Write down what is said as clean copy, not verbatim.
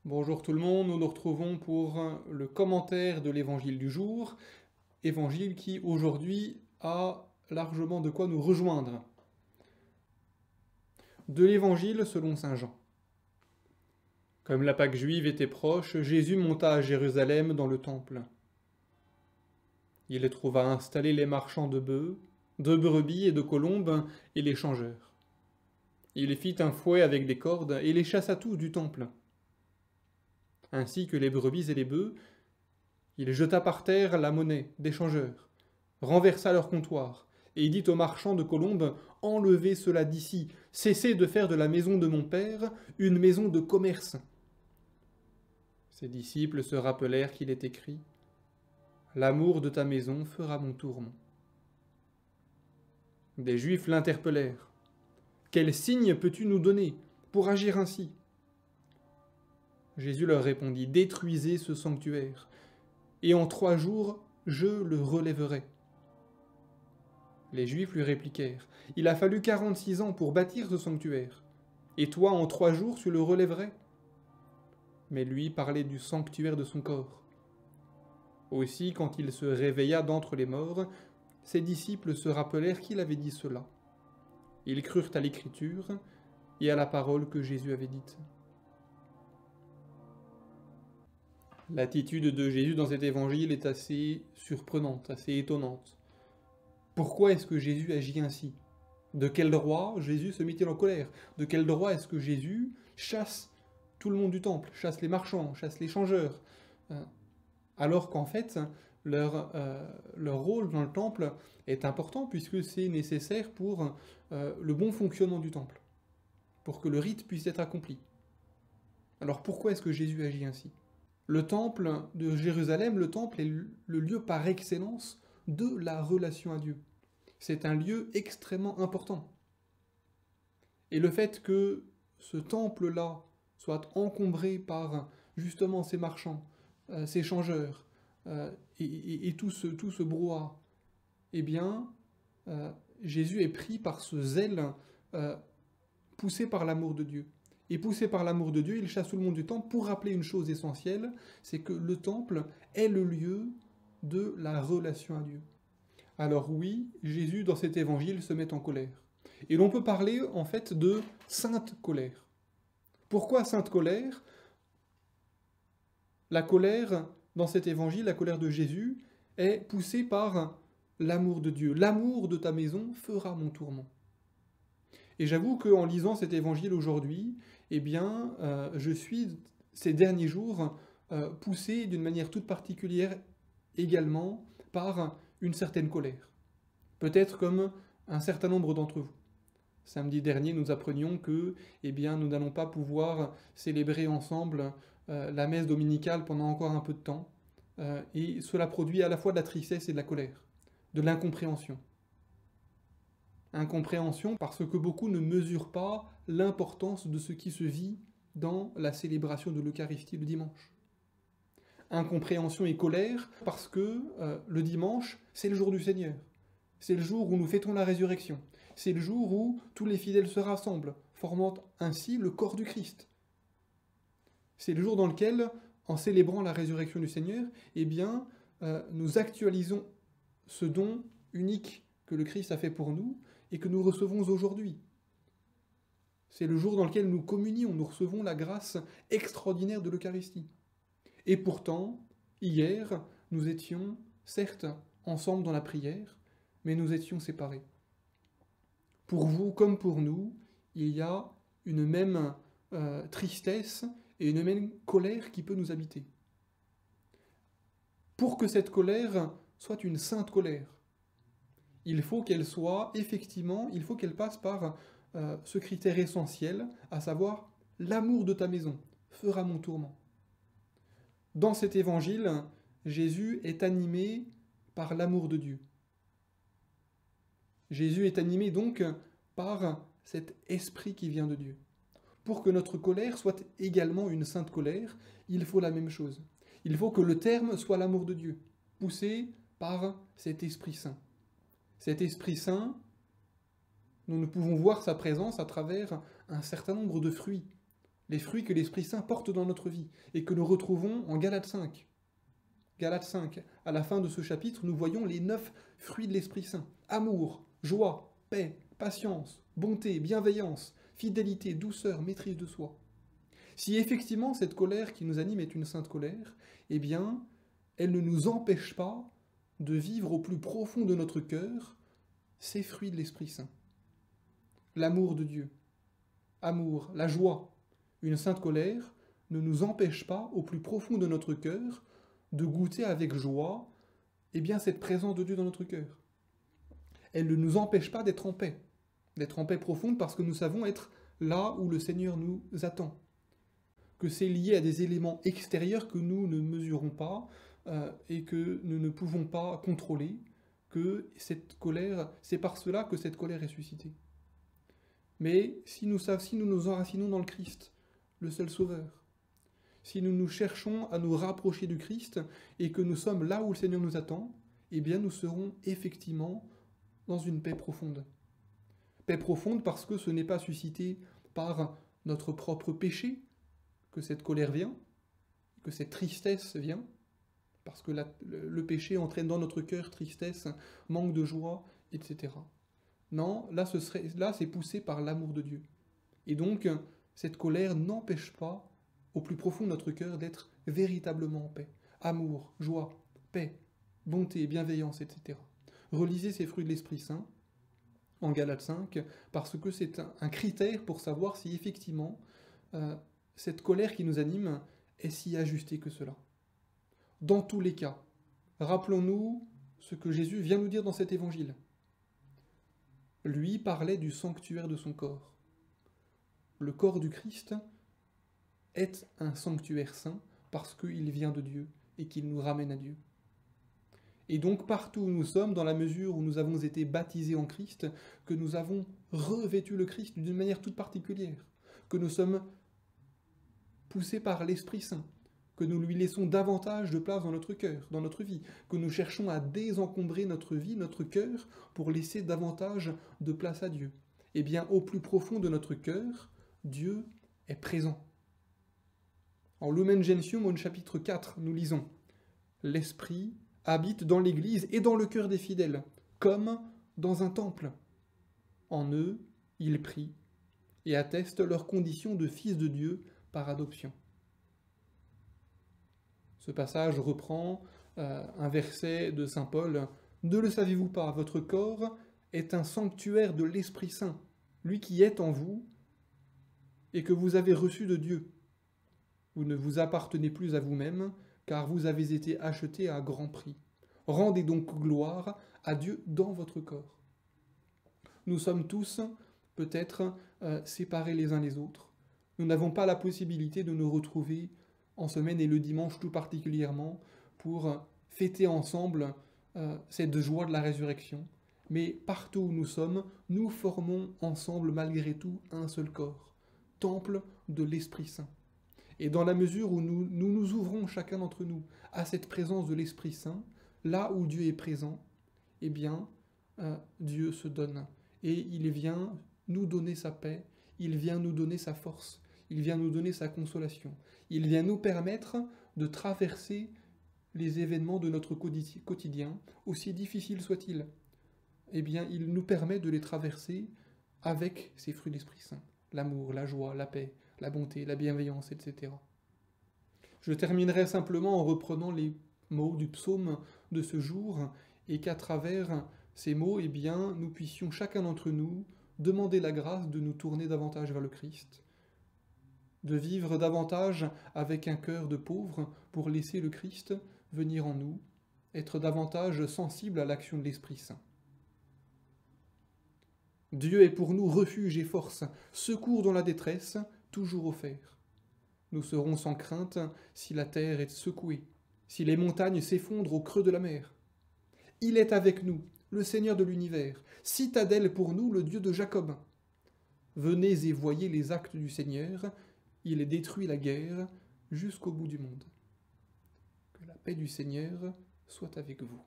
Bonjour tout le monde, nous nous retrouvons pour le commentaire de l'évangile du jour, évangile qui aujourd'hui a largement de quoi nous rejoindre. De l'évangile selon saint Jean. Comme la Pâque juive était proche, Jésus monta à Jérusalem dans le temple. Il y trouva installés les marchands de bœufs, de brebis et de colombes, et les changeurs. Il fit un fouet avec des cordes et les chassa tous du temple. Ainsi que les brebis et les bœufs, il jeta par terre la monnaie des changeurs, renversa leur comptoir, et dit aux marchands de colombes, enlevez cela d'ici, cessez de faire de la maison de mon père une maison de commerce. Ses disciples se rappelèrent qu'il est écrit, l'amour de ta maison fera mon tourment. Des Juifs l'interpellèrent. Quel signe peux-tu nous donner pour agir ainsi? Jésus leur répondit, détruisez ce sanctuaire, et en 3 jours, je le relèverai. Les Juifs lui répliquèrent, il a fallu 46 ans pour bâtir ce sanctuaire, et toi, en 3 jours, tu le relèverais? Mais lui parlait du sanctuaire de son corps. Aussi, quand il se réveilla d'entre les morts, ses disciples se rappelèrent qu'il avait dit cela. Ils crurent à l'écriture et à la parole que Jésus avait dite. L'attitude de Jésus dans cet évangile est assez surprenante, assez étonnante. Pourquoi est-ce que Jésus agit ainsi? De quel droit Jésus se mit-il en colère? De quel droit est-ce que Jésus chasse tout le monde du temple, chasse les marchands, chasse les changeurs, alors qu'en fait, leur rôle dans le temple est important puisque c'est nécessaire pour le bon fonctionnement du temple, pour que le rite puisse être accompli. Alors pourquoi est-ce que Jésus agit ainsi? Le temple de Jérusalem, le temple est le lieu par excellence de la relation à Dieu. C'est un lieu extrêmement important. Et le fait que ce temple-là soit encombré par justement ces marchands, ces changeurs, et tout ce brouhaha, eh bien, Jésus est pris par ce zèle poussé par l'amour de Dieu. Et poussé par l'amour de Dieu, il chasse tout le monde du temple pour rappeler une chose essentielle, c'est que le temple est le lieu de la relation à Dieu. Alors oui, Jésus, dans cet évangile, se met en colère. Et l'on peut parler, en fait, de sainte colère. Pourquoi sainte colère? La colère, dans cet évangile, la colère de Jésus, est poussée par l'amour de Dieu. L'amour de ta maison fera mon tourment. Et j'avoue qu'en lisant cet évangile aujourd'hui, eh bien, je suis, ces derniers jours, poussé d'une manière toute particulière également par une certaine colère. Peut-être comme un certain nombre d'entre vous. Samedi dernier, nous apprenions que, eh bien, nous n'allons pas pouvoir célébrer ensemble la messe dominicale pendant encore un peu de temps, et cela produit à la fois de la tristesse et de la colère, de l'incompréhension. Incompréhension parce que beaucoup ne mesurent pas l'importance de ce qui se vit dans la célébration de l'Eucharistie le dimanche. Incompréhension et colère parce que le dimanche, c'est le jour du Seigneur. C'est le jour où nous fêtons la résurrection. C'est le jour où tous les fidèles se rassemblent, formant ainsi le corps du Christ. C'est le jour dans lequel, en célébrant la résurrection du Seigneur, eh bien, nous actualisons ce don unique que le Christ a fait pour nous et que nous recevons aujourd'hui. C'est le jour dans lequel nous communions, nous recevons la grâce extraordinaire de l'Eucharistie. Et pourtant, hier, nous étions, certes, ensemble dans la prière, mais nous étions séparés. Pour vous comme pour nous, il y a une même tristesse et une même colère qui peut nous habiter. Pour que cette colère soit une sainte colère, il faut qu'elle soit, effectivement, il faut qu'elle passe par ce critère essentiel, à savoir l'amour de ta maison fera mon tourment. Dans cet évangile, Jésus est animé par l'amour de Dieu. Jésus est animé donc par cet esprit qui vient de Dieu. Pour que notre colère soit également une sainte colère, il faut la même chose. Il faut que le terme soit l'amour de Dieu, poussé par cet Esprit Saint. Cet Esprit Saint, nous ne pouvons voir sa présence à travers un certain nombre de fruits. les fruits que l'Esprit Saint porte dans notre vie et que nous retrouvons en Galates 5. Galates 5, à la fin de ce chapitre, nous voyons les 9 fruits de l'Esprit Saint. Amour, joie, paix, patience, bonté, bienveillance, fidélité, douceur, maîtrise de soi. Si effectivement cette colère qui nous anime est une sainte colère, eh bien, elle ne nous empêche pas de vivre au plus profond de notre cœur ces fruits de l'Esprit Saint. L'amour de Dieu, amour, la joie. Une sainte colère ne nous empêche pas, au plus profond de notre cœur, de goûter avec joie cette présence de Dieu dans notre cœur. Elle ne nous empêche pas d'être en paix profonde parce que nous savons être là où le Seigneur nous attend. Que c'est lié à des éléments extérieurs que nous ne mesurons pas et que nous ne pouvons pas contrôler, que cette colère, c'est par cela que cette colère est suscitée. Mais si nous nous enracinons dans le Christ, le seul Sauveur, si nous nous cherchons à nous rapprocher du Christ et que nous sommes là où le Seigneur nous attend, eh bien nous serons effectivement dans une paix profonde. Paix profonde parce que ce n'est pas suscité par notre propre péché que cette colère vient, que cette tristesse vient, parce que le péché entraîne dans notre cœur tristesse, manque de joie, etc. Non, là c'est poussé par l'amour de Dieu. Et donc, cette colère n'empêche pas, au plus profond de notre cœur, d'être véritablement en paix. Amour, joie, paix, bonté, bienveillance, etc. Relisez ces fruits de l'Esprit Saint en Galates 5, parce que c'est un critère pour savoir si effectivement cette colère qui nous anime est si ajustée que cela. Dans tous les cas, rappelons-nous ce que Jésus vient nous dire dans cet évangile. Lui parlait du sanctuaire de son corps. Le corps du Christ est un sanctuaire saint parce qu'il vient de Dieu et qu'il nous ramène à Dieu. Et donc partout où nous sommes, dans la mesure où nous avons été baptisés en Christ, que nous avons revêtu le Christ d'une manière toute particulière, que nous sommes poussés par l'Esprit Saint, que nous lui laissons davantage de place dans notre cœur, dans notre vie, que nous cherchons à désencombrer notre vie, notre cœur, pour laisser davantage de place à Dieu. Eh bien, au plus profond de notre cœur, Dieu est présent. En Lumen Gentium, au chapitre 4, nous lisons « L'Esprit habite dans l'Église et dans le cœur des fidèles, comme dans un temple. En eux, il prie et atteste leur condition de fils de Dieu par adoption. » Ce passage reprend un verset de saint Paul. « Ne le savez-vous pas, votre corps est un sanctuaire de l'Esprit Saint, lui qui est en vous et que vous avez reçu de Dieu. Vous ne vous appartenez plus à vous-même, car vous avez été achetés à grand prix. Rendez donc gloire à Dieu dans votre corps. » Nous sommes tous peut-être séparés les uns les autres. Nous n'avons pas la possibilité de nous retrouver en semaine et le dimanche tout particulièrement pour fêter ensemble cette joie de la résurrection. Mais partout où nous sommes, nous formons ensemble malgré tout un seul corps, temple de l'Esprit Saint. Et dans la mesure où nous ouvrons chacun d'entre nous à cette présence de l'Esprit Saint, là où Dieu est présent, eh bien, Dieu se donne. Et il vient nous donner sa paix, il vient nous donner sa force, il vient nous donner sa consolation. Il vient nous permettre de traverser les événements de notre quotidien, aussi difficiles soient-ils. Eh bien, il nous permet de les traverser avec ces fruits de l'Esprit Saint. L'amour, la joie, la paix, la bonté, la bienveillance, etc. Je terminerai simplement en reprenant les mots du psaume de ce jour, et qu'à travers ces mots, eh bien, nous puissions chacun d'entre nous demander la grâce de nous tourner davantage vers le Christ, de vivre davantage avec un cœur de pauvre pour laisser le Christ venir en nous, être davantage sensible à l'action de l'Esprit Saint. Dieu est pour nous refuge et force, secours dans la détresse, toujours offert. Nous serons sans crainte si la terre est secouée, si les montagnes s'effondrent au creux de la mer. Il est avec nous, le Seigneur de l'univers, citadelle pour nous, le Dieu de Jacob. Venez et voyez les actes du Seigneur, il détruit la guerre jusqu'au bout du monde. Que la paix du Seigneur soit avec vous.